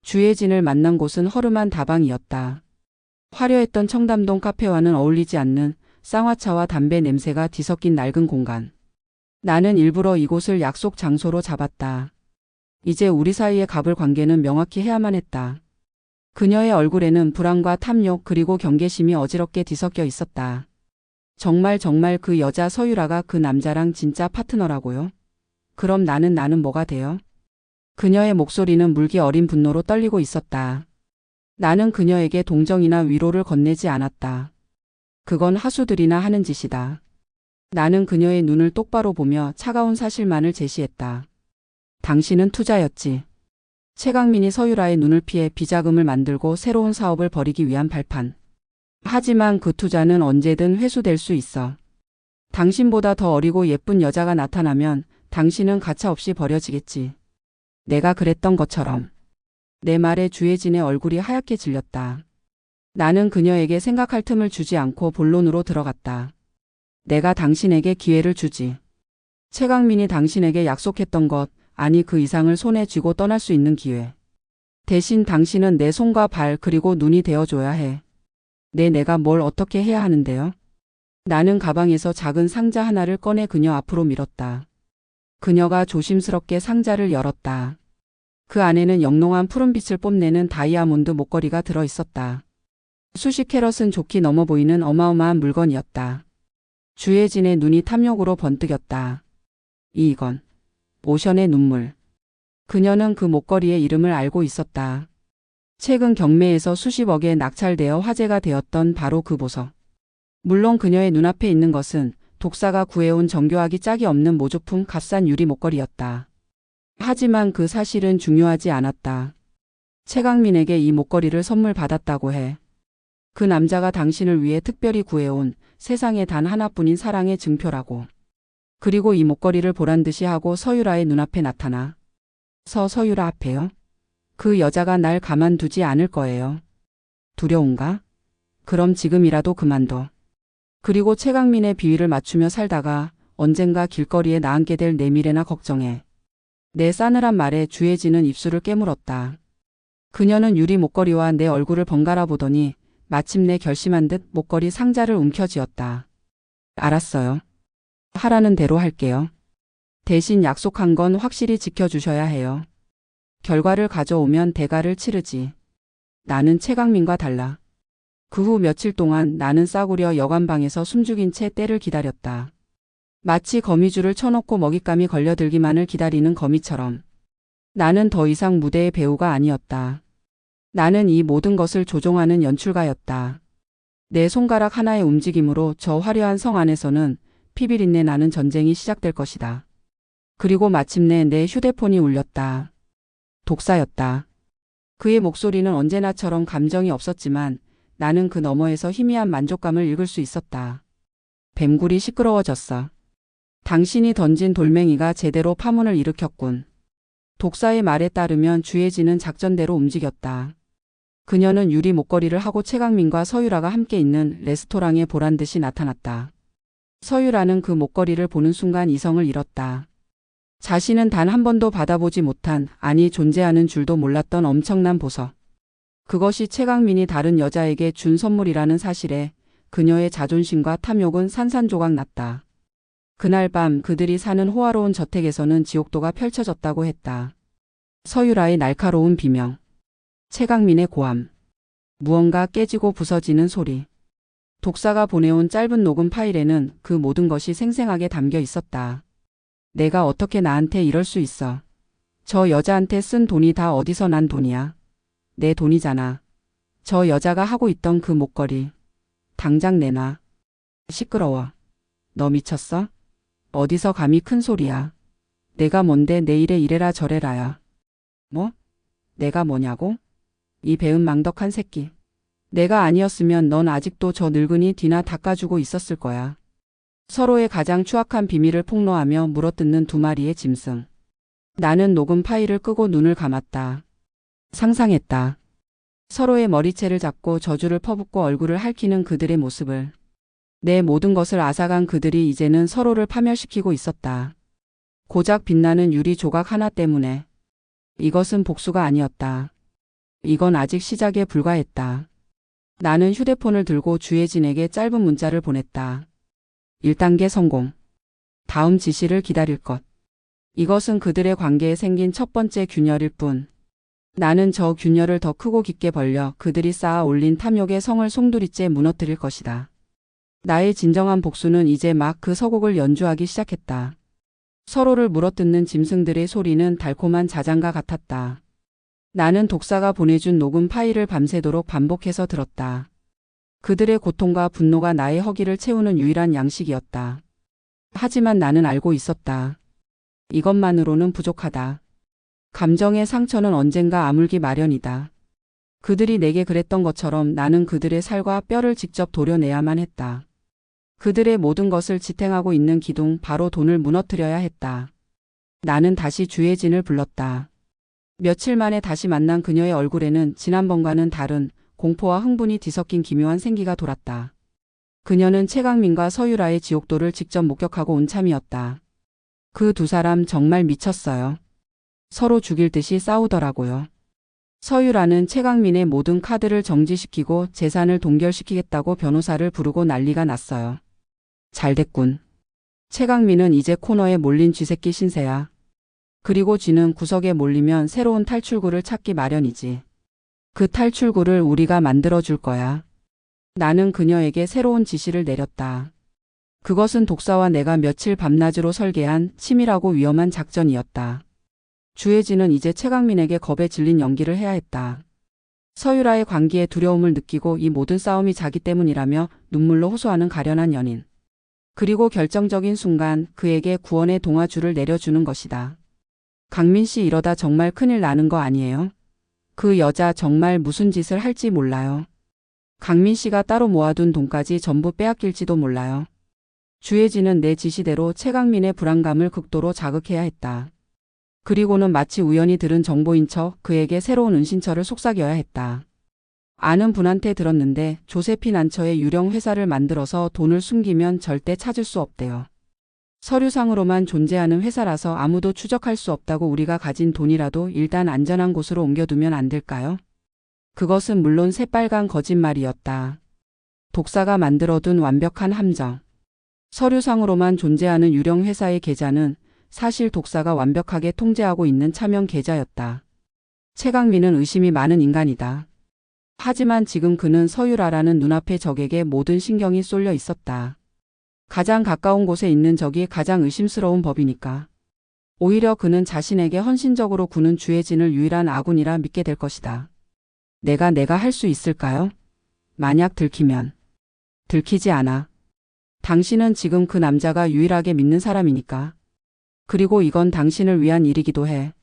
주혜진을 만난 곳은 허름한 다방이었다. 화려했던 청담동 카페와는 어울리지 않는 쌍화차와 담배 냄새가 뒤섞인 낡은 공간. 나는 일부러 이곳을 약속 장소로 잡았다. 이제 우리 사이의 갑을 관계는 명확히 해야만 했다. 그녀의 얼굴에는 불안과 탐욕 그리고 경계심이 어지럽게 뒤섞여 있었다. 정말 그 여자 서유라가 그 남자랑 진짜 파트너라고요? 그럼 나는 뭐가 돼요? 그녀의 목소리는 물기 어린 분노로 떨리고 있었다. 나는 그녀에게 동정이나 위로를 건네지 않았다. 그건 하수들이나 하는 짓이다. 나는 그녀의 눈을 똑바로 보며 차가운 사실만을 제시했다. 당신은 투자였지. 최강민이 서유라의 눈을 피해 비자금을 만들고 새로운 사업을 벌이기 위한 발판. 하지만 그 투자는 언제든 회수될 수 있어. 당신보다 더 어리고 예쁜 여자가 나타나면 당신은 가차없이 버려지겠지. 내가 그랬던 것처럼. 내 말에 주혜진의 얼굴이 하얗게 질렸다. 나는 그녀에게 생각할 틈을 주지 않고 본론으로 들어갔다. 내가 당신에게 기회를 주지. 최강민이 당신에게 약속했던 것, 아니 그 이상을 손에 쥐고 떠날 수 있는 기회. 대신 당신은 내 손과 발 그리고 눈이 되어줘야 해. 내가 뭘 어떻게 해야 하는데요? 나는 가방에서 작은 상자 하나를 꺼내 그녀 앞으로 밀었다. 그녀가 조심스럽게 상자를 열었다. 그 안에는 영롱한 푸른빛을 뽐내는 다이아몬드 목걸이가 들어있었다. 수십 캐럿은 좋게 넘어 보이는 어마어마한 물건이었다. 주혜진의 눈이 탐욕으로 번뜩였다. 이건 오션의 눈물. 그녀는 그 목걸이의 이름을 알고 있었다. 최근 경매에서 수십억에 낙찰되어 화제가 되었던 바로 그 보석. 물론 그녀의 눈앞에 있는 것은 독사가 구해온 정교하기 짝이 없는 모조품 값싼 유리 목걸이였다. 하지만 그 사실은 중요하지 않았다. 최강민에게 이 목걸이를 선물 받았다고 해. 그 남자가 당신을 위해 특별히 구해온 세상에 단 하나뿐인 사랑의 증표라고. 그리고 이 목걸이를 보란듯이 하고 서유라의 눈앞에 나타나. 서유라 앞에요? 그 여자가 날 가만두지 않을 거예요. 두려운가? 그럼 지금이라도 그만둬. 그리고 최강민의 비위를 맞추며 살다가 언젠가 길거리에 나앉게 될 내 미래나 걱정해. 내 싸늘한 말에 주혜진은 입술을 깨물었다. 그녀는 유리 목걸이와 내 얼굴을 번갈아 보더니 마침내 결심한 듯 목걸이 상자를 움켜쥐었다. 알았어요. 하라는 대로 할게요. 대신 약속한 건 확실히 지켜주셔야 해요. 결과를 가져오면 대가를 치르지. 나는 최강민과 달라. 그 후 며칠 동안 나는 싸구려 여관방에서 숨죽인 채 때를 기다렸다. 마치 거미줄을 쳐놓고 먹잇감이 걸려들기만을 기다리는 거미처럼. 나는 더 이상 무대의 배우가 아니었다. 나는 이 모든 것을 조종하는 연출가였다. 내 손가락 하나의 움직임으로 저 화려한 성 안에서는 피비린내 나는 전쟁이 시작될 것이다. 그리고 마침내 내 휴대폰이 울렸다. 독사였다. 그의 목소리는 언제나처럼 감정이 없었지만 나는 그 너머에서 희미한 만족감을 읽을 수 있었다. 뱀굴이 시끄러워졌어. 당신이 던진 돌멩이가 제대로 파문을 일으켰군. 독사의 말에 따르면 주혜진은 작전대로 움직였다. 그녀는 유리 목걸이를 하고 최강민과 서유라가 함께 있는 레스토랑에 보란듯이 나타났다. 서유라는 그 목걸이를 보는 순간 이성을 잃었다. 자신은 단 한 번도 받아보지 못한, 아니 존재하는 줄도 몰랐던 엄청난 보석. 그것이 최강민이 다른 여자에게 준 선물이라는 사실에 그녀의 자존심과 탐욕은 산산조각 났다. 그날 밤 그들이 사는 호화로운 저택에서는 지옥도가 펼쳐졌다고 했다. 서유라의 날카로운 비명. 최강민의 고함. 무언가 깨지고 부서지는 소리. 독사가 보내온 짧은 녹음 파일에는 그 모든 것이 생생하게 담겨 있었다. 내가 어떻게 나한테 이럴 수 있어. 저 여자한테 쓴 돈이 다 어디서 난 돈이야. 내 돈이잖아. 저 여자가 하고 있던 그 목걸이. 당장 내놔. 시끄러워. 너 미쳤어? 어디서 감히 큰 소리야. 내가 뭔데 내일에 이래라 저래라야. 뭐? 내가 뭐냐고? 이 배은망덕한 새끼. 내가 아니었으면 넌 아직도 저 늙은이 뒤나 닦아주고 있었을 거야. 서로의 가장 추악한 비밀을 폭로하며 물어뜯는 두 마리의 짐승. 나는 녹음 파일을 끄고 눈을 감았다. 상상했다. 서로의 머리채를 잡고 저주를 퍼붓고 얼굴을 핥히는 그들의 모습을. 내 모든 것을 앗아간 그들이 이제는 서로를 파멸시키고 있었다. 고작 빛나는 유리 조각 하나 때문에. 이것은 복수가 아니었다. 이건 아직 시작에 불과했다. 나는 휴대폰을 들고 주혜진에게 짧은 문자를 보냈다. 1단계 성공. 다음 지시를 기다릴 것. 이것은 그들의 관계에 생긴 첫 번째 균열일 뿐. 나는 저 균열을 더 크고 깊게 벌려 그들이 쌓아 올린 탐욕의 성을 송두리째 무너뜨릴 것이다. 나의 진정한 복수는 이제 막 그 서곡을 연주하기 시작했다. 서로를 물어뜯는 짐승들의 소리는 달콤한 자장가 같았다. 나는 독사가 보내준 녹음 파일을 밤새도록 반복해서 들었다. 그들의 고통과 분노가 나의 허기를 채우는 유일한 양식이었다. 하지만 나는 알고 있었다. 이것만으로는 부족하다. 감정의 상처는 언젠가 아물기 마련이다. 그들이 내게 그랬던 것처럼 나는 그들의 살과 뼈를 직접 도려내야만 했다. 그들의 모든 것을 지탱하고 있는 기둥, 바로 돈을 무너뜨려야 했다. 나는 다시 주혜진을 불렀다. 며칠 만에 다시 만난 그녀의 얼굴에는 지난번과는 다른 공포와 흥분이 뒤섞인 기묘한 생기가 돌았다. 그녀는 최강민과 서유라의 지옥도를 직접 목격하고 온 참이었다. 그 두 사람 정말 미쳤어요. 서로 죽일 듯이 싸우더라고요. 서유라는 최강민의 모든 카드를 정지시키고 재산을 동결시키겠다고 변호사를 부르고 난리가 났어요. 잘됐군. 최강민은 이제 코너에 몰린 쥐새끼 신세야. 그리고 쥐는 구석에 몰리면 새로운 탈출구를 찾기 마련이지. 그 탈출구를 우리가 만들어줄 거야. 나는 그녀에게 새로운 지시를 내렸다. 그것은 독사와 내가 며칠 밤낮으로 설계한 치밀하고 위험한 작전이었다. 주혜진은 이제 최강민에게 겁에 질린 연기를 해야 했다. 서유라의 관계에 두려움을 느끼고 이 모든 싸움이 자기 때문이라며 눈물로 호소하는 가련한 연인. 그리고 결정적인 순간 그에게 구원의 동화줄을 내려주는 것이다. 강민 씨, 이러다 정말 큰일 나는 거 아니에요? 그 여자 정말 무슨 짓을 할지 몰라요. 강민 씨가 따로 모아둔 돈까지 전부 빼앗길지도 몰라요. 주혜진은 내 지시대로 최강민의 불안감을 극도로 자극해야 했다. 그리고는 마치 우연히 들은 정보인 척 그에게 새로운 은신처를 속삭여야 했다. 아는 분한테 들었는데 조세핀 안처의 유령 회사를 만들어서 돈을 숨기면 절대 찾을 수 없대요. 서류상으로만 존재하는 회사라서 아무도 추적할 수 없다고 우리가 가진 돈이라도 일단 안전한 곳으로 옮겨두면 안 될까요? 그것은 물론 새빨간 거짓말이었다. 독사가 만들어둔 완벽한 함정. 서류상으로만 존재하는 유령 회사의 계좌는 사실 독사가 완벽하게 통제하고 있는 차명 계좌였다. 최강민은 의심이 많은 인간이다. 하지만 지금 그는 서유라라는 눈앞의 적에게 모든 신경이 쏠려 있었다. 가장 가까운 곳에 있는 적이 가장 의심스러운 법이니까. 오히려 그는 자신에게 헌신적으로 구는 주혜진을 유일한 아군이라 믿게 될 것이다. 내가 할 수 있을까요? 만약 들키면. 들키지 않아. 당신은 지금 그 남자가 유일하게 믿는 사람이니까. 그리고 이건 당신을 위한 일이기도 해.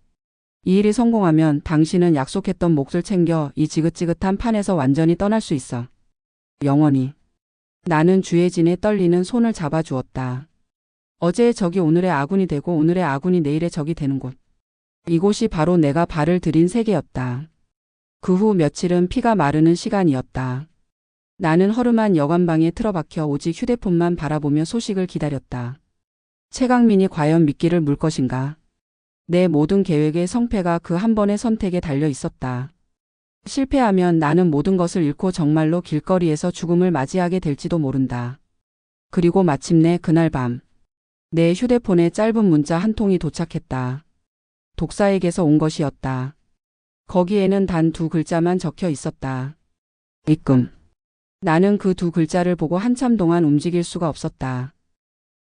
이 일이 성공하면 당신은 약속했던 몫을 챙겨 이 지긋지긋한 판에서 완전히 떠날 수 있어. 영원히. 나는 주혜진의 떨리는 손을 잡아주었다. 어제의 적이 오늘의 아군이 되고 오늘의 아군이 내일의 적이 되는 곳. 이곳이 바로 내가 발을 들인 세계였다. 그 후 며칠은 피가 마르는 시간이었다. 나는 허름한 여관방에 틀어박혀 오직 휴대폰만 바라보며 소식을 기다렸다. 최강민이 과연 미끼를 물 것인가? 내 모든 계획의 성패가 그 한 번의 선택에 달려 있었다. 실패하면 나는 모든 것을 잃고 정말로 길거리에서 죽음을 맞이하게 될지도 모른다. 그리고 마침내 그날 밤, 내 휴대폰에 짧은 문자 한 통이 도착했다. 독사에게서 온 것이었다. 거기에는 단 2글자만 적혀 있었다. 입금. 나는 그 2글자를 보고 한참 동안 움직일 수가 없었다.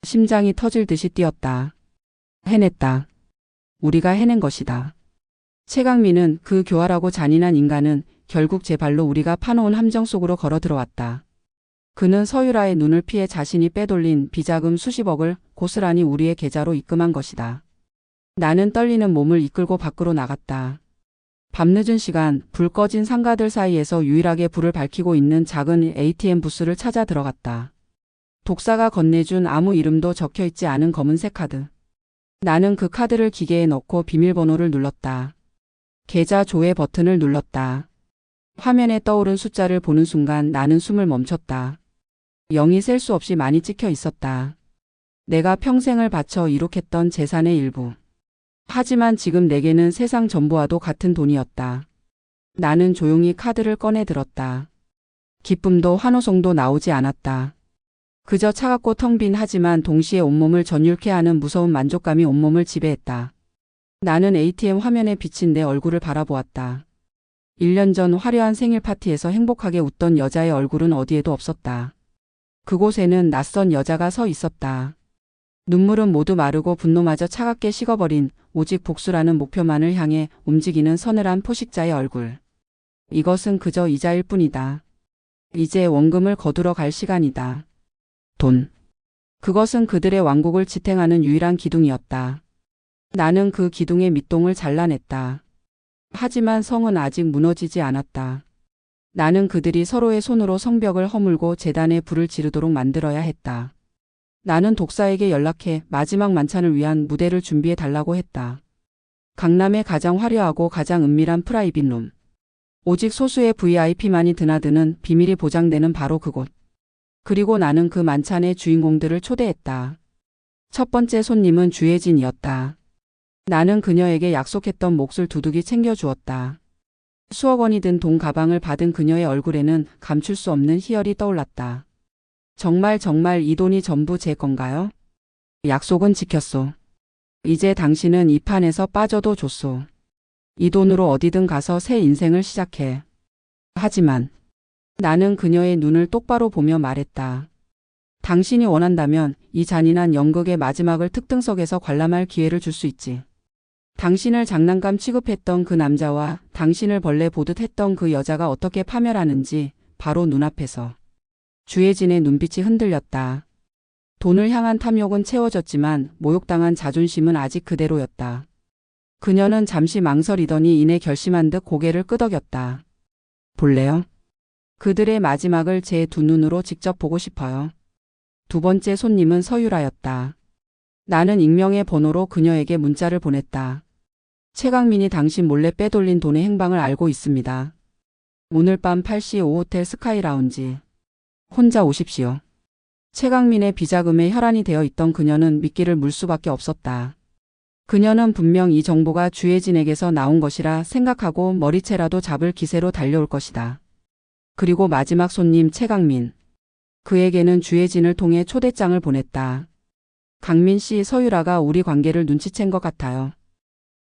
심장이 터질 듯이 뛰었다. 해냈다. 우리가 해낸 것이다. 최강민은, 그 교활하고 잔인한 인간은 결국 제 발로 우리가 파놓은 함정 속으로 걸어 들어왔다. 그는 서유라의 눈을 피해 자신이 빼돌린 비자금 수십억을 고스란히 우리의 계좌로 입금한 것이다. 나는 떨리는 몸을 이끌고 밖으로 나갔다. 밤늦은 시간, 불 꺼진 상가들 사이에서 유일하게 불을 밝히고 있는 작은 ATM 부스를 찾아 들어갔다. 독사가 건네준 아무 이름도 적혀있지 않은 검은색 카드. 나는 그 카드를 기계에 넣고 비밀번호를 눌렀다. 계좌 조회 버튼을 눌렀다. 화면에 떠오른 숫자를 보는 순간 나는 숨을 멈췄다. 0이 셀 수 없이 많이 찍혀 있었다. 내가 평생을 바쳐 이룩했던 재산의 일부. 하지만 지금 내게는 세상 전부와도 같은 돈이었다. 나는 조용히 카드를 꺼내 들었다. 기쁨도 환호성도 나오지 않았다. 그저 차갑고 텅 빈 하지만 동시에 온몸을 전율케 하는 무서운 만족감이 온몸을 지배했다. 나는 ATM 화면에 비친 내 얼굴을 바라보았다. 1년 전 화려한 생일 파티에서 행복하게 웃던 여자의 얼굴은 어디에도 없었다. 그곳에는 낯선 여자가 서 있었다. 눈물은 모두 마르고 분노마저 차갑게 식어버린 오직 복수라는 목표만을 향해 움직이는 서늘한 포식자의 얼굴. 이것은 그저 이자일 뿐이다. 이제 원금을 거두러 갈 시간이다. 돈. 그것은 그들의 왕국을 지탱하는 유일한 기둥이었다. 나는 그 기둥의 밑동을 잘라냈다. 하지만 성은 아직 무너지지 않았다. 나는 그들이 서로의 손으로 성벽을 허물고 제단에 불을 지르도록 만들어야 했다. 나는 독사에게 연락해 마지막 만찬을 위한 무대를 준비해 달라고 했다. 강남의 가장 화려하고 가장 은밀한 프라이빗 룸. 오직 소수의 VIP만이 드나드는 비밀이 보장되는 바로 그곳. 그리고 나는 그 만찬의 주인공들을 초대했다. 첫 번째 손님은 주혜진이었다. 나는 그녀에게 약속했던 몫을 두둑이 챙겨주었다. 수억 원이 든 돈 가방을 받은 그녀의 얼굴에는 감출 수 없는 희열이 떠올랐다. 정말 이 돈이 전부 제 건가요? 약속은 지켰소. 이제 당신은 이 판에서 빠져도 좋소. 이 돈으로 어디든 가서 새 인생을 시작해. 하지만 나는 그녀의 눈을 똑바로 보며 말했다. 당신이 원한다면 이 잔인한 연극의 마지막을 특등석에서 관람할 기회를 줄 수 있지. 당신을 장난감 취급했던 그 남자와 당신을 벌레 보듯 했던 그 여자가 어떻게 파멸하는지 바로 눈앞에서. 주혜진의 눈빛이 흔들렸다. 돈을 향한 탐욕은 채워졌지만 모욕당한 자존심은 아직 그대로였다. 그녀는 잠시 망설이더니 이내 결심한 듯 고개를 끄덕였다. 볼래요? 그들의 마지막을 제 두 눈으로 직접 보고 싶어요. 두 번째 손님은 서유라였다. 나는 익명의 번호로 그녀에게 문자를 보냈다. 최강민이 당신 몰래 빼돌린 돈의 행방을 알고 있습니다. 오늘 밤 8시 5호텔 스카이 라운지. 혼자 오십시오. 최강민의 비자금에 혈안이 되어 있던 그녀는 미끼를 물 수밖에 없었다. 그녀는 분명 이 정보가 주혜진에게서 나온 것이라 생각하고 머리채라도 잡을 기세로 달려올 것이다. 그리고 마지막 손님 최강민. 그에게는 주혜진을 통해 초대장을 보냈다. 강민 씨, 서유라가 우리 관계를 눈치챈 것 같아요.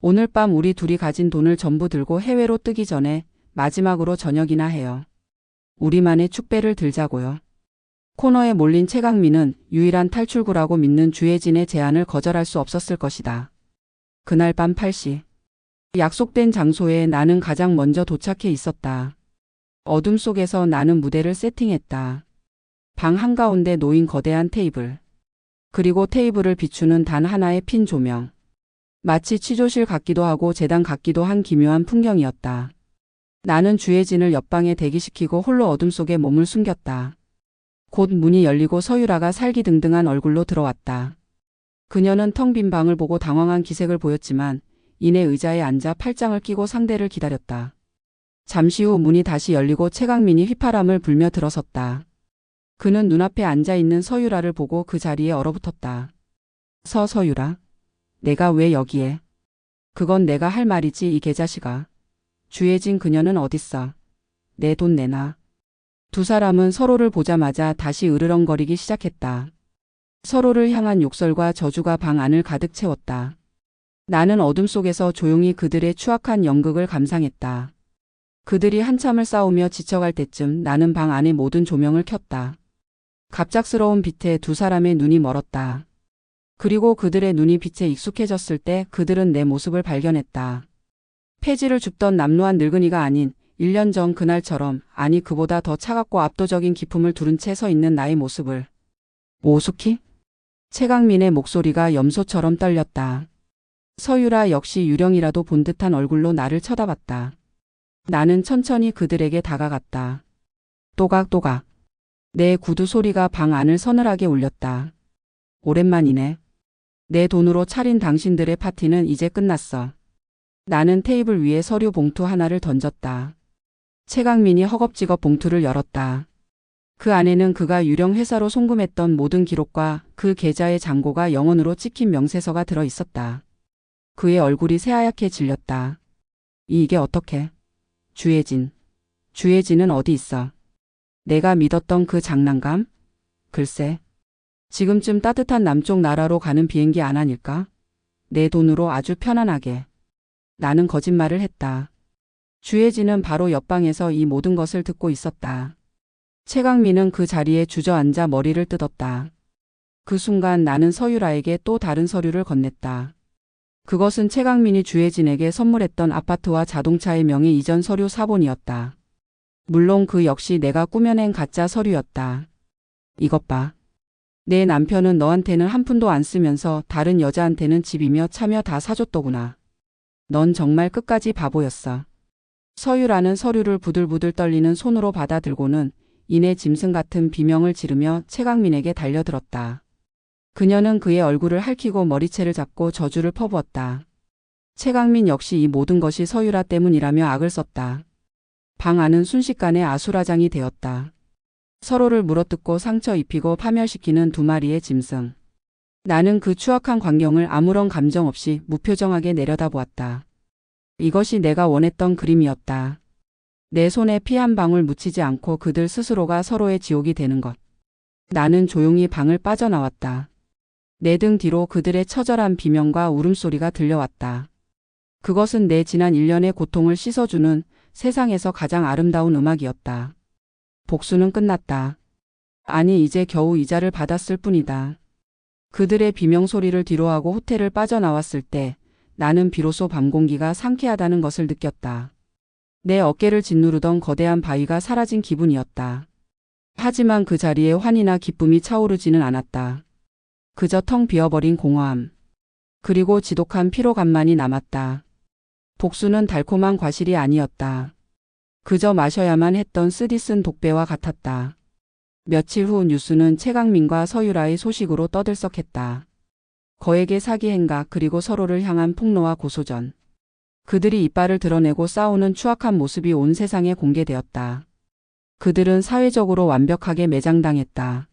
오늘 밤 우리 둘이 가진 돈을 전부 들고 해외로 뜨기 전에 마지막으로 저녁이나 해요. 우리만의 축배를 들자고요. 코너에 몰린 최강민은 유일한 탈출구라고 믿는 주혜진의 제안을 거절할 수 없었을 것이다. 그날 밤 8시. 약속된 장소에 나는 가장 먼저 도착해 있었다. 어둠 속에서 나는 무대를 세팅했다. 방 한가운데 놓인 거대한 테이블. 그리고 테이블을 비추는 단 하나의 핀 조명. 마치 취조실 같기도 하고 재단 같기도 한 기묘한 풍경이었다. 나는 주혜진을 옆방에 대기시키고 홀로 어둠 속에 몸을 숨겼다. 곧 문이 열리고 서유라가 살기등등한 얼굴로 들어왔다. 그녀는 텅 빈 방을 보고 당황한 기색을 보였지만 이내 의자에 앉아 팔짱을 끼고 상대를 기다렸다. 잠시 후 문이 다시 열리고 최강민이 휘파람을 불며 들어섰다. 그는 눈앞에 앉아있는 서유라를 보고 그 자리에 얼어붙었다. 서유라? 내가 왜 여기에? 그건 내가 할 말이지 이 개자식아. 주혜진 그녀는 어딨어? 내 돈 내놔. 두 사람은 서로를 보자마자 다시 으르렁거리기 시작했다. 서로를 향한 욕설과 저주가 방 안을 가득 채웠다. 나는 어둠 속에서 조용히 그들의 추악한 연극을 감상했다. 그들이 한참을 싸우며 지쳐갈 때쯤 나는 방 안의 모든 조명을 켰다. 갑작스러운 빛에 두 사람의 눈이 멀었다. 그리고 그들의 눈이 빛에 익숙해졌을 때 그들은 내 모습을 발견했다. 폐지를 줍던 남루한 늙은이가 아닌 1년 전 그날처럼, 아니 그보다 더 차갑고 압도적인 기품을 두른 채 서 있는 나의 모습을. 오수키? 최강민의 목소리가 염소처럼 떨렸다. 서유라 역시 유령이라도 본 듯한 얼굴로 나를 쳐다봤다. 나는 천천히 그들에게 다가갔다. 또각또각. 내 구두 소리가 방 안을 서늘하게 울렸다. 오랜만이네. 내 돈으로 차린 당신들의 파티는 이제 끝났어. 나는 테이블 위에 서류 봉투 하나를 던졌다. 최강민이 허겁지겁 봉투를 열었다. 그 안에는 그가 유령 회사로 송금했던 모든 기록과 그 계좌의 잔고가 영원으로 찍힌 명세서가 들어 있었다. 그의 얼굴이 새하얗게 질렸다. 이게 어떻게? 주혜진. 주혜진은 어디 있어? 내가 믿었던 그 장난감? 글쎄. 지금쯤 따뜻한 남쪽 나라로 가는 비행기 안 아닐까? 내 돈으로 아주 편안하게. 나는 거짓말을 했다. 주혜진은 바로 옆방에서 이 모든 것을 듣고 있었다. 최강민은 그 자리에 주저앉아 머리를 뜯었다. 그 순간 나는 서유라에게 또 다른 서류를 건넸다. 그것은 최강민이 주혜진에게 선물했던 아파트와 자동차의 명의 이전 서류 사본이었다. 물론 그 역시 내가 꾸며낸 가짜 서류였다. 이것 봐. 내 남편은 너한테는 한 푼도 안 쓰면서 다른 여자한테는 집이며 차며 다 사줬더구나. 넌 정말 끝까지 바보였어. 서유라는 서류를 부들부들 떨리는 손으로 받아들고는 이내 짐승 같은 비명을 지르며 최강민에게 달려들었다. 그녀는 그의 얼굴을 핥히고 머리채를 잡고 저주를 퍼부었다. 최강민 역시 이 모든 것이 서유라 때문이라며 악을 썼다. 방 안은 순식간에 아수라장이 되었다. 서로를 물어뜯고 상처 입히고 파멸시키는 두 마리의 짐승. 나는 그 추악한 광경을 아무런 감정 없이 무표정하게 내려다보았다. 이것이 내가 원했던 그림이었다. 내 손에 피 한 방울 묻히지 않고 그들 스스로가 서로의 지옥이 되는 것. 나는 조용히 방을 빠져나왔다. 내 등 뒤로 그들의 처절한 비명과 울음소리가 들려왔다. 그것은 내 지난 1년의 고통을 씻어주는 세상에서 가장 아름다운 음악이었다. 복수는 끝났다. 아니 이제 겨우 이자를 받았을 뿐이다. 그들의 비명소리를 뒤로하고 호텔을 빠져나왔을 때 나는 비로소 밤 공기가 상쾌하다는 것을 느꼈다. 내 어깨를 짓누르던 거대한 바위가 사라진 기분이었다. 하지만 그 자리에 환희나 기쁨이 차오르지는 않았다. 그저 텅 비어버린 공허함. 그리고 지독한 피로감만이 남았다. 복수는 달콤한 과실이 아니었다. 그저 마셔야만 했던 쓰디쓴 독배와 같았다. 며칠 후 뉴스는 최강민과 서유라의 소식으로 떠들썩했다. 거액의 사기 행각 그리고 서로를 향한 폭로와 고소전. 그들이 이빨을 드러내고 싸우는 추악한 모습이 온 세상에 공개되었다. 그들은 사회적으로 완벽하게 매장당했다.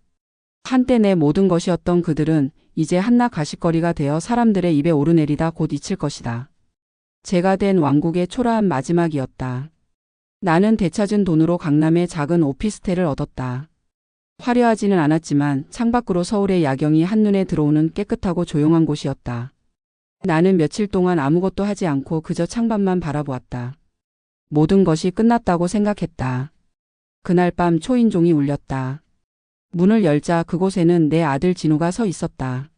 한때 내 모든 것이었던 그들은 이제 한낱 가십거리가 되어 사람들의 입에 오르내리다 곧 잊힐 것이다. 제가 된 왕국의 초라한 마지막이었다. 나는 되찾은 돈으로 강남의 작은 오피스텔을 얻었다. 화려하지는 않았지만 창밖으로 서울의 야경이 한눈에 들어오는 깨끗하고 조용한 곳이었다. 나는 며칠 동안 아무것도 하지 않고 그저 창밖만 바라보았다. 모든 것이 끝났다고 생각했다. 그날 밤 초인종이 울렸다. 문을 열자 그곳에는 내 아들 진우가 서 있었다.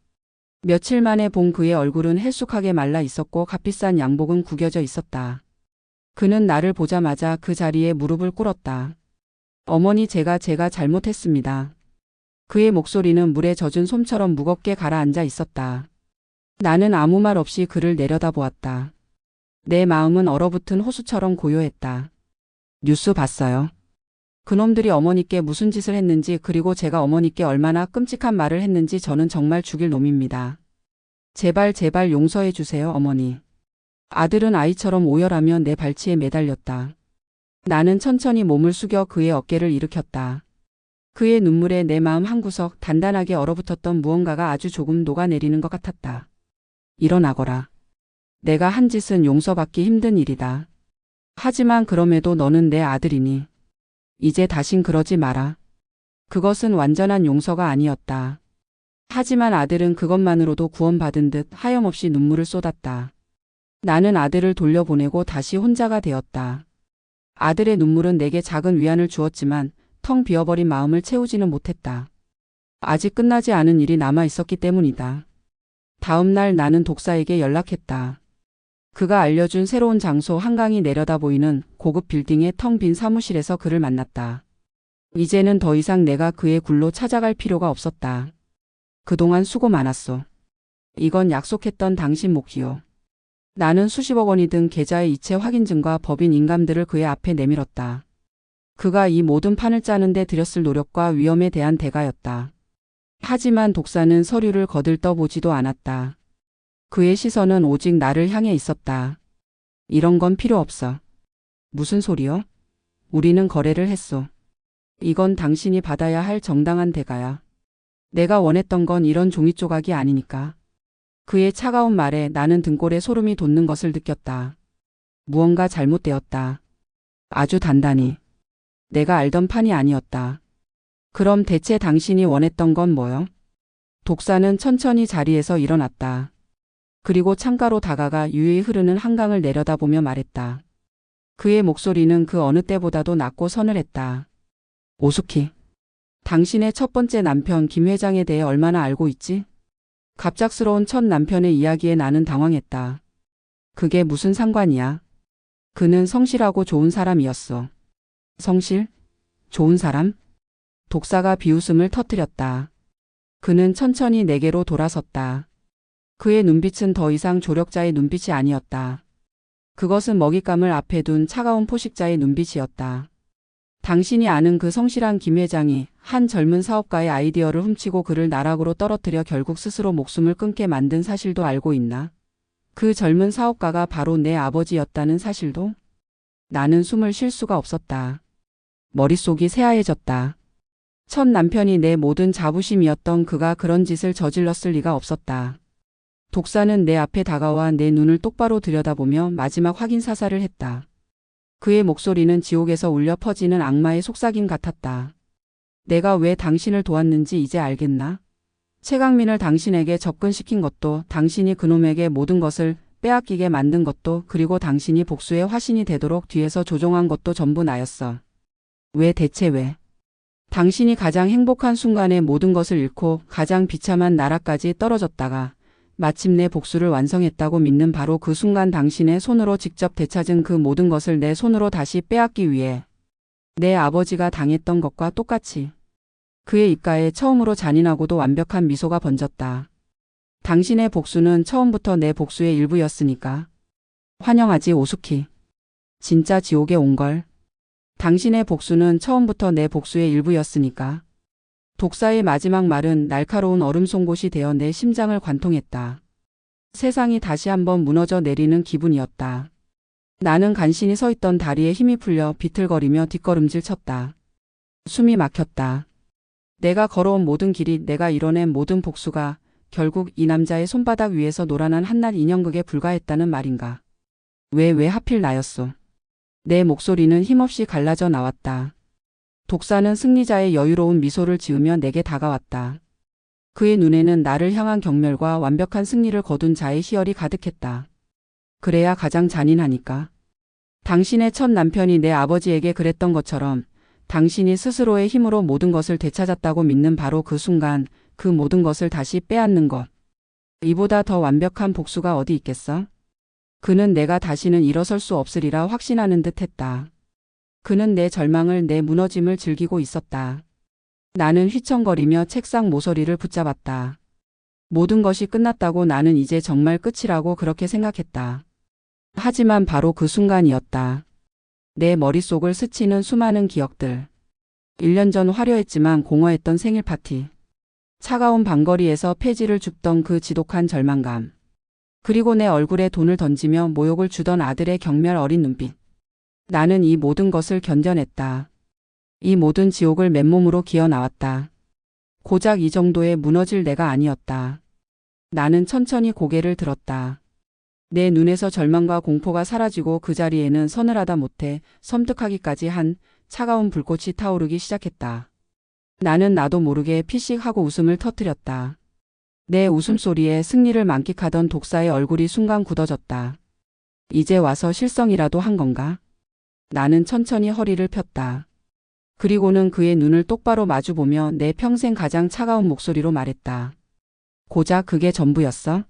며칠 만에 본 그의 얼굴은 헬쑥하게 말라 있었고 값비싼 양복은 구겨져 있었다. 그는 나를 보자마자 그 자리에 무릎을 꿇었다. 어머니 제가 잘못했습니다. 그의 목소리는 물에 젖은 솜처럼 무겁게 가라앉아 있었다. 나는 아무 말 없이 그를 내려다보았다. 내 마음은 얼어붙은 호수처럼 고요했다. 뉴스 봤어요? 그놈들이 어머니께 무슨 짓을 했는지 그리고 제가 어머니께 얼마나 끔찍한 말을 했는지 저는 정말 죽일 놈입니다. 제발 용서해 주세요 어머니. 아들은 아이처럼 오열하며 내 발치에 매달렸다. 나는 천천히 몸을 숙여 그의 어깨를 일으켰다. 그의 눈물에 내 마음 한구석 단단하게 얼어붙었던 무언가가 아주 조금 녹아내리는 것 같았다. 일어나거라. 내가 한 짓은 용서받기 힘든 일이다. 하지만 그럼에도 너는 내 아들이니. 이제 다신 그러지 마라. 그것은 완전한 용서가 아니었다. 하지만 아들은 그것만으로도 구원받은 듯 하염없이 눈물을 쏟았다. 나는 아들을 돌려보내고 다시 혼자가 되었다. 아들의 눈물은 내게 작은 위안을 주었지만 텅 비어버린 마음을 채우지는 못했다. 아직 끝나지 않은 일이 남아 있었기 때문이다. 다음 날 나는 독사에게 연락했다. 그가 알려준 새로운 장소 한강이 내려다 보이는 고급 빌딩의 텅 빈 사무실에서 그를 만났다. 이제는 더 이상 내가 그의 굴로 찾아갈 필요가 없었다. 그동안 수고 많았소. 이건 약속했던 당신 몫이요. 나는 수십억 원이 든 계좌의 이체 확인증과 법인 인감들을 그의 앞에 내밀었다. 그가 이 모든 판을 짜는데 들였을 노력과 위험에 대한 대가였다. 하지만 독사는 서류를 거들떠보지도 않았다. 그의 시선은 오직 나를 향해 있었다. 이런 건 필요 없어. 무슨 소리요? 우리는 거래를 했소. 이건 당신이 받아야 할 정당한 대가야. 내가 원했던 건 이런 종이 조각이 아니니까. 그의 차가운 말에 나는 등골에 소름이 돋는 것을 느꼈다. 무언가 잘못되었다. 아주 단단히. 내가 알던 판이 아니었다. 그럼 대체 당신이 원했던 건 뭐요? 독사는 천천히 자리에서 일어났다. 그리고 창가로 다가가 유유히 흐르는 한강을 내려다보며 말했다. 그의 목소리는 그 어느 때보다도 낮고 서늘했다. 오수키, 당신의 첫 번째 남편 김 회장에 대해 얼마나 알고 있지? 갑작스러운 첫 남편의 이야기에 나는 당황했다. 그게 무슨 상관이야? 그는 성실하고 좋은 사람이었어. 성실? 좋은 사람? 독사가 비웃음을 터뜨렸다. 그는 천천히 내게로 돌아섰다. 그의 눈빛은 더 이상 조력자의 눈빛이 아니었다. 그것은 먹잇감을 앞에 둔 차가운 포식자의 눈빛이었다. 당신이 아는 그 성실한 김 회장이 한 젊은 사업가의 아이디어를 훔치고 그를 나락으로 떨어뜨려 결국 스스로 목숨을 끊게 만든 사실도 알고 있나? 그 젊은 사업가가 바로 내 아버지였다는 사실도? 나는 숨을 쉴 수가 없었다. 머릿속이 새하얘졌다. 첫 남편이 내 모든 자부심이었던 그가 그런 짓을 저질렀을 리가 없었다. 독사는 내 앞에 다가와 내 눈을 똑바로 들여다보며 마지막 확인 사살을 했다. 그의 목소리는 지옥에서 울려 퍼지는 악마의 속삭임 같았다. 내가 왜 당신을 도왔는지 이제 알겠나? 최강민을 당신에게 접근시킨 것도, 당신이 그놈에게 모든 것을 빼앗기게 만든 것도, 그리고 당신이 복수의 화신이 되도록 뒤에서 조종한 것도 전부 나였어. 왜 대체 왜? 당신이 가장 행복한 순간에 모든 것을 잃고 가장 비참한 나라까지 떨어졌다가 마침내 복수를 완성했다고 믿는 바로 그 순간 당신의 손으로 직접 되찾은 그 모든 것을 내 손으로 다시 빼앗기 위해 내 아버지가 당했던 것과 똑같이. 그의 입가에 처음으로 잔인하고도 완벽한 미소가 번졌다. 당신의 복수는 처음부터 내 복수의 일부였으니까. 환영하지 오수키. 진짜 지옥에 온 걸. 당신의 복수는 처음부터 내 복수의 일부였으니까. 독사의 마지막 말은 날카로운 얼음 송곳이 되어 내 심장을 관통했다. 세상이 다시 한번 무너져 내리는 기분이었다. 나는 간신히 서 있던 다리에 힘이 풀려 비틀거리며 뒷걸음질 쳤다. 숨이 막혔다. 내가 걸어온 모든 길이, 내가 이뤄낸 모든 복수가 결국 이 남자의 손바닥 위에서 노란한 한낱 인형극에 불과했다는 말인가. 왜 하필 나였소. 내 목소리는 힘없이 갈라져 나왔다. 독사는 승리자의 여유로운 미소를 지으며 내게 다가왔다. 그의 눈에는 나를 향한 경멸과 완벽한 승리를 거둔 자의 희열이 가득했다. 그래야 가장 잔인하니까. 당신의 첫 남편이 내 아버지에게 그랬던 것처럼 당신이 스스로의 힘으로 모든 것을 되찾았다고 믿는 바로 그 순간, 그 모든 것을 다시 빼앗는 것. 이보다 더 완벽한 복수가 어디 있겠어? 그는 내가 다시는 일어설 수 없으리라 확신하는 듯 했다. 그는 내 절망을, 내 무너짐을 즐기고 있었다. 나는 휘청거리며 책상 모서리를 붙잡았다. 모든 것이 끝났다고, 나는 이제 정말 끝이라고 그렇게 생각했다. 하지만 바로 그 순간이었다. 내 머릿속을 스치는 수많은 기억들. 1년 전 화려했지만 공허했던 생일 파티. 차가운 방거리에서 폐지를 줍던 그 지독한 절망감. 그리고 내 얼굴에 돈을 던지며 모욕을 주던 아들의 경멸 어린 눈빛. 나는 이 모든 것을 견뎌냈다. 이 모든 지옥을 맨몸으로 기어 나왔다. 고작 이 정도에 무너질 내가 아니었다. 나는 천천히 고개를 들었다. 내 눈에서 절망과 공포가 사라지고 그 자리에는 서늘하다 못해 섬뜩하기까지 한 차가운 불꽃이 타오르기 시작했다. 나는 나도 모르게 피식 하고 웃음을 터뜨렸다. 내 웃음소리에 승리를 만끽하던 독사의 얼굴이 순간 굳어졌다. 이제 와서 실성이라도 한 건가? 나는 천천히 허리를 폈다. 그리고는 그의 눈을 똑바로 마주보며 내 평생 가장 차가운 목소리로 말했다. 고작 그게 전부였어?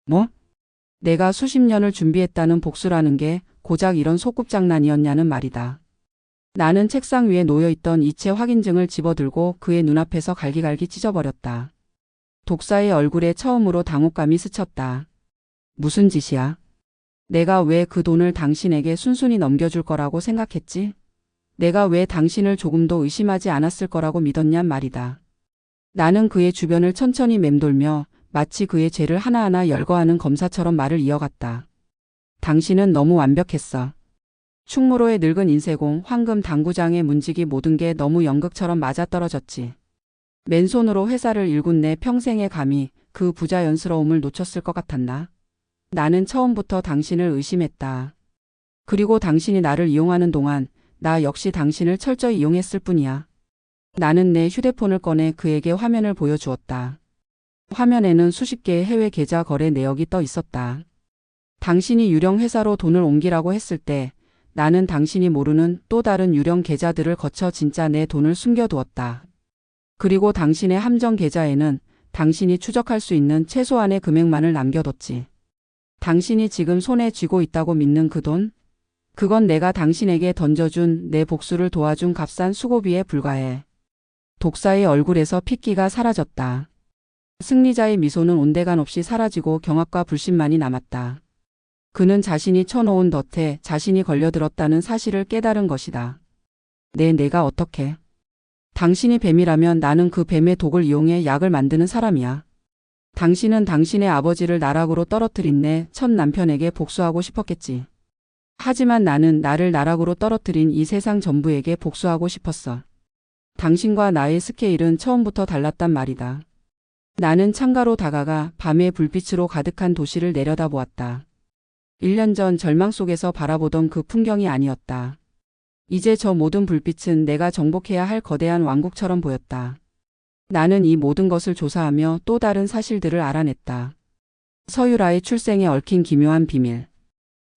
뭐? 내가 수십 년을 준비했다는 복수라는 게 고작 이런 소꿉장난이었냐는 말이다. 나는 책상 위에 놓여있던 이체 확인증을 집어들고 그의 눈앞에서 갈기갈기 찢어버렸다. 독사의 얼굴에 처음으로 당혹감이 스쳤다. 무슨 짓이야? 내가 왜 그 돈을 당신에게 순순히 넘겨줄 거라고 생각했지? 내가 왜 당신을 조금도 의심하지 않았을 거라고 믿었냔 말이다. 나는 그의 주변을 천천히 맴돌며 마치 그의 죄를 하나하나 열거하는 검사처럼 말을 이어갔다. 당신은 너무 완벽했어. 충무로의 늙은 인쇄공, 황금 당구장의 문지기, 모든 게 너무 연극처럼 맞아떨어졌지. 맨손으로 회사를 일군 내 평생에 감히 그 부자연스러움을 놓쳤을 것 같았나? 나는 처음부터 당신을 의심했다. 그리고 당신이 나를 이용하는 동안 나 역시 당신을 철저히 이용했을 뿐이야. 나는 내 휴대폰을 꺼내 그에게 화면을 보여주었다. 화면에는 수십 개의 해외 계좌 거래 내역이 떠 있었다. 당신이 유령 회사로 돈을 옮기라고 했을 때 나는 당신이 모르는 또 다른 유령 계좌들을 거쳐 진짜 내 돈을 숨겨두었다. 그리고 당신의 함정 계좌에는 당신이 추적할 수 있는 최소한의 금액만을 남겨뒀지. 당신이 지금 손에 쥐고 있다고 믿는 그 돈? 그건 내가 당신에게 던져준 내 복수를 도와준 값싼 수고비에 불과해. 독사의 얼굴에서 핏기가 사라졌다. 승리자의 미소는 온데간없이 사라지고 경악과 불신만이 남았다. 그는 자신이 쳐놓은 덫에 자신이 걸려들었다는 사실을 깨달은 것이다. 내가 어떻게? 당신이 뱀이라면 나는 그 뱀의 독을 이용해 약을 만드는 사람이야. 당신은 당신의 아버지를 나락으로 떨어뜨린 내 첫 남편에게 복수하고 싶었겠지. 하지만 나는 나를 나락으로 떨어뜨린 이 세상 전부에게 복수하고 싶었어. 당신과 나의 스케일은 처음부터 달랐단 말이다. 나는 창가로 다가가 밤의 불빛으로 가득한 도시를 내려다보았다. 1년 전 절망 속에서 바라보던 그 풍경이 아니었다. 이제 저 모든 불빛은 내가 정복해야 할 거대한 왕국처럼 보였다. 나는 이 모든 것을 조사하며 또 다른 사실들을 알아냈다. 서유라의 출생에 얽힌 기묘한 비밀.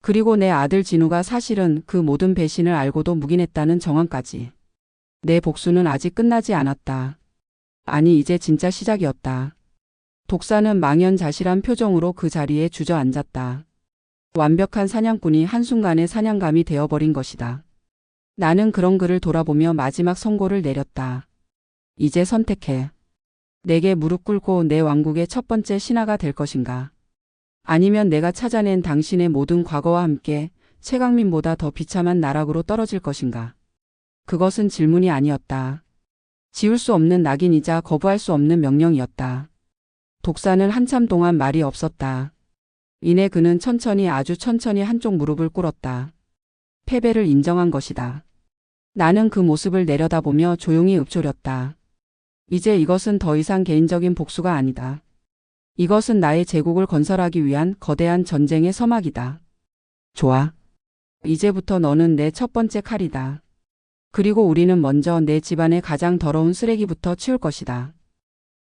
그리고 내 아들 진우가 사실은 그 모든 배신을 알고도 묵인했다는 정황까지. 내 복수는 아직 끝나지 않았다. 아니, 이제 진짜 시작이었다. 독사는 망연자실한 표정으로 그 자리에 주저앉았다. 완벽한 사냥꾼이 한순간에 사냥감이 되어버린 것이다. 나는 그런 그를 돌아보며 마지막 선고를 내렸다. 이제 선택해. 내게 무릎 꿇고 내 왕국의 첫 번째 신하가 될 것인가? 아니면 내가 찾아낸 당신의 모든 과거와 함께 최강민보다 더 비참한 나락으로 떨어질 것인가? 그것은 질문이 아니었다. 지울 수 없는 낙인이자 거부할 수 없는 명령이었다. 독사는 한참 동안 말이 없었다. 이내 그는 천천히, 아주 천천히 한쪽 무릎을 꿇었다. 패배를 인정한 것이다. 나는 그 모습을 내려다보며 조용히 읊조렸다. 이제 이것은 더 이상 개인적인 복수가 아니다. 이것은 나의 제국을 건설하기 위한 거대한 전쟁의 서막이다. 좋아. 이제부터 너는 내 첫 번째 칼이다. 그리고 우리는 먼저 내 집안의 가장 더러운 쓰레기부터 치울 것이다.